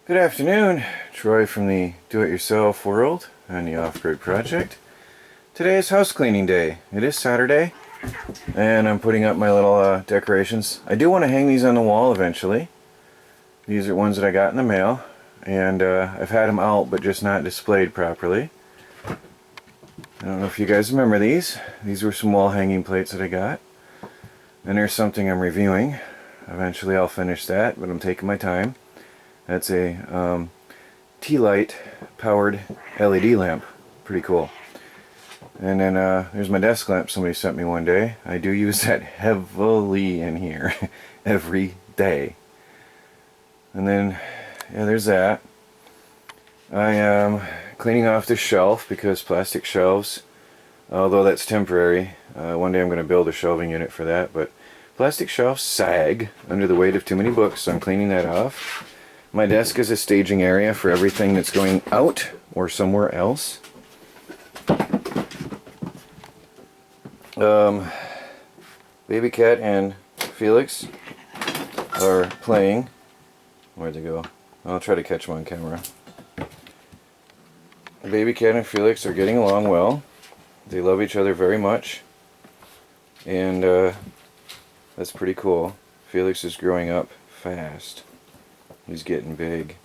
Good afternoon, Troy from the Do-It-Yourself world and the Off-Grid Project. Today is house cleaning day. It is Saturday, and I'm putting up my little decorations. I do want to hang these on the wall eventually. These are ones that I got in the mail, and I've had them out but just not displayed properly. I don't know if you guys remember these. These were some wall hanging plates that I got. And there's something I'm reviewing. Eventually I'll finish that, but I'm taking my time. That's a T-light powered LED lamp. Pretty cool. And then there's my desk lamp somebody sent me one day. I do use that heavily in here every day. And then, yeah, there's that. I am cleaning off this shelf because plastic shelves, although that's temporary, one day I'm going to build a shelving unit for that, but plastic shelves sag under the weight of too many books, so I'm cleaning that off. My desk is a staging area for everything that's going out or somewhere else. Baby Cat and Felix are playing. Where'd they go? I'll try to catch them on camera. Baby Cat and Felix are getting along well. They love each other very much. And that's pretty cool. Felix is growing up fast. He's getting big.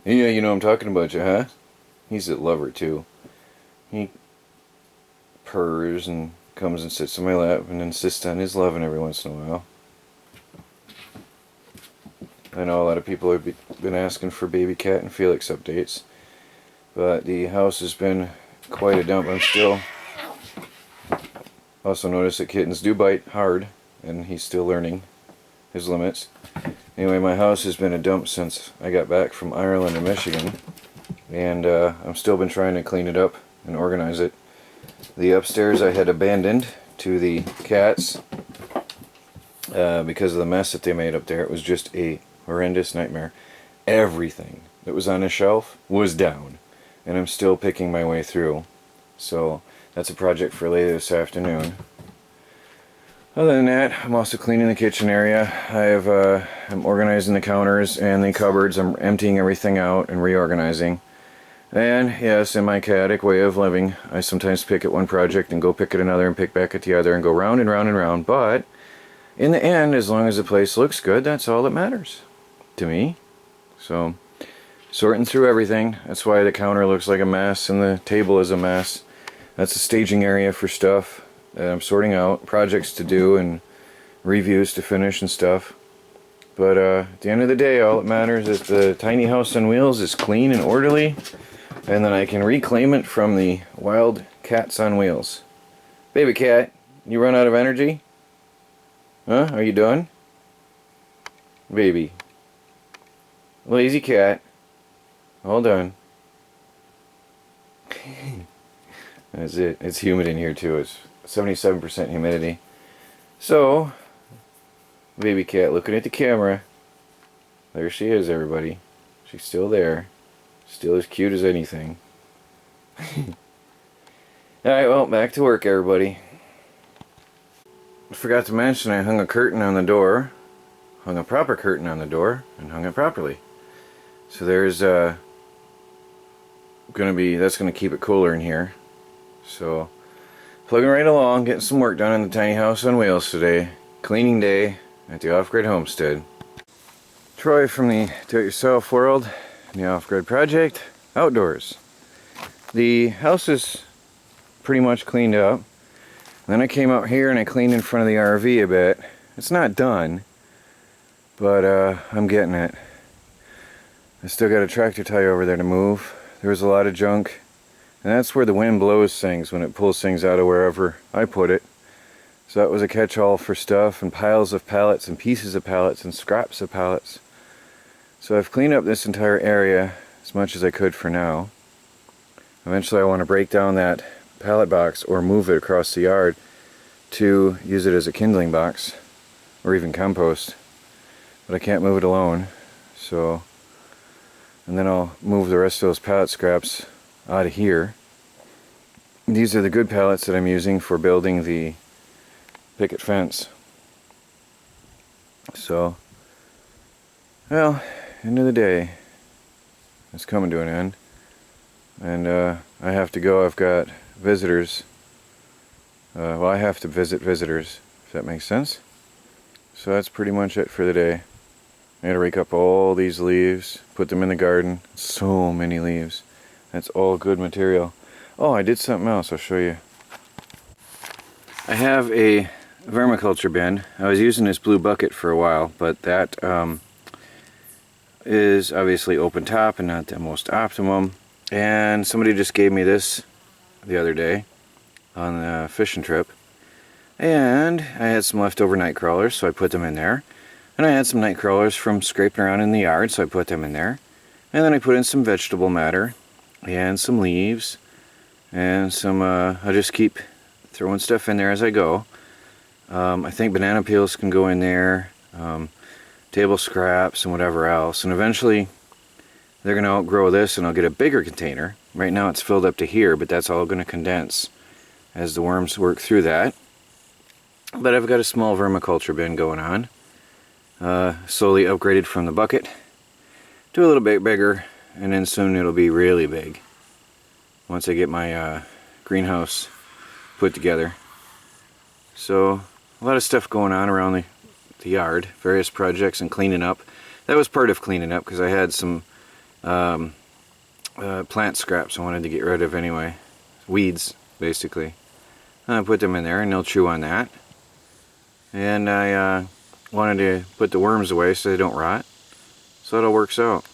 Yeah, you know I'm talking about you, huh? He's a lover too. He purrs and comes and sits on my lap and insists on his loving every once in a while. I know a lot of people have been asking for Baby Cat and Felix updates, but the house has been quite a dump. I'm still also notice that kittens do bite hard, and he's still learning his limits. Anyway, my house has been a dump since I got back from Ireland and Michigan, and I've still been trying to clean it up and organize it. The upstairs I had abandoned to the cats because of the mess that they made up there. It was just a horrendous nightmare. Everything that was on the shelf was down, and I'm still picking my way through. So that's a project for later this afternoon. Other than that, I'm also cleaning the kitchen area. I'm organizing the counters and the cupboards. I'm emptying everything out and reorganizing. And yes, in my chaotic way of living, I sometimes pick at one project and go pick at another and pick back at the other and go round and round and round. But in the end, as long as the place looks good, that's all that matters to me. So, sorting through everything. That's why the counter looks like a mess and the table is a mess. That's a staging area for stuff that I'm sorting out, projects to do and reviews to finish and stuff. But at the end of the day, all that matters is the tiny house on wheels is clean and orderly, and then I can reclaim it from the wild cats on wheels. Baby Cat, you run out of energy? Huh? Are you done? Baby. Lazy cat. All done. That's it. It's humid in here too. It's 77% humidity. So, Baby Cat looking at the camera. There she is, everybody. She's still there. Still as cute as anything. Alright, well, back to work, everybody. I forgot to mention I hung a curtain on the door. Hung a proper curtain on the door and hung it properly. So there's that's gonna keep it cooler in here. So plugging right along, getting some work done in the tiny house on wheels today. Cleaning day at the Off-Grid Homestead. Troy from the Do-It-Yourself world and the Off-Grid Project. Outdoors. The house is pretty much cleaned up. Then I came out here and I cleaned in front of the RV a bit. It's not done, but I'm getting it. I still got a tractor tire over there to move. There was a lot of junk. And that's where the wind blows things, when it pulls things out of wherever I put it. So that was a catch-all for stuff and piles of pallets and pieces of pallets and scraps of pallets. So I've cleaned up this entire area as much as I could for now. Eventually I want to break down that pallet box or move it across the yard to use it as a kindling box or even compost. But I can't move it alone. So, and then I'll move the rest of those pallet scraps out of here. These are the good pallets that I'm using for building the picket fence. So, well, end of the day, is coming to an end. And I have to go. I've got visitors. Well, I have to visit visitors, if that makes sense. So that's pretty much it for the day. I gotta rake up all these leaves, put them in the garden. So many leaves. That's all good material. Oh, I did something else. I'll show you. I have a vermiculture bin. I was using this blue bucket for a while, but that is obviously open top and not the most optimum. And somebody just gave me this the other day on the fishing trip. And I had some leftover night crawlers, so I put them in there. And I had some night crawlers from scraping around in the yard, so I put them in there. And then I put in some vegetable matter and some leaves and some, I just keep throwing stuff in there as I go. I think banana peels can go in there, table scraps and whatever else. And eventually they're going to outgrow this and I'll get a bigger container. Right now it's filled up to here, but that's all going to condense as the worms work through that. But I've got a small vermiculture bin going on. Slowly upgraded from the bucket to a little bit bigger, and then soon it'll be really big once I get my greenhouse put together. So a lot of stuff going on around the yard, various projects and cleaning up. That was part of cleaning up because I had some plant scraps I wanted to get rid of anyway. Weeds, basically. I put them in there and they'll chew on that. And I wanted to put the worms away so they don't rot. So it all works out.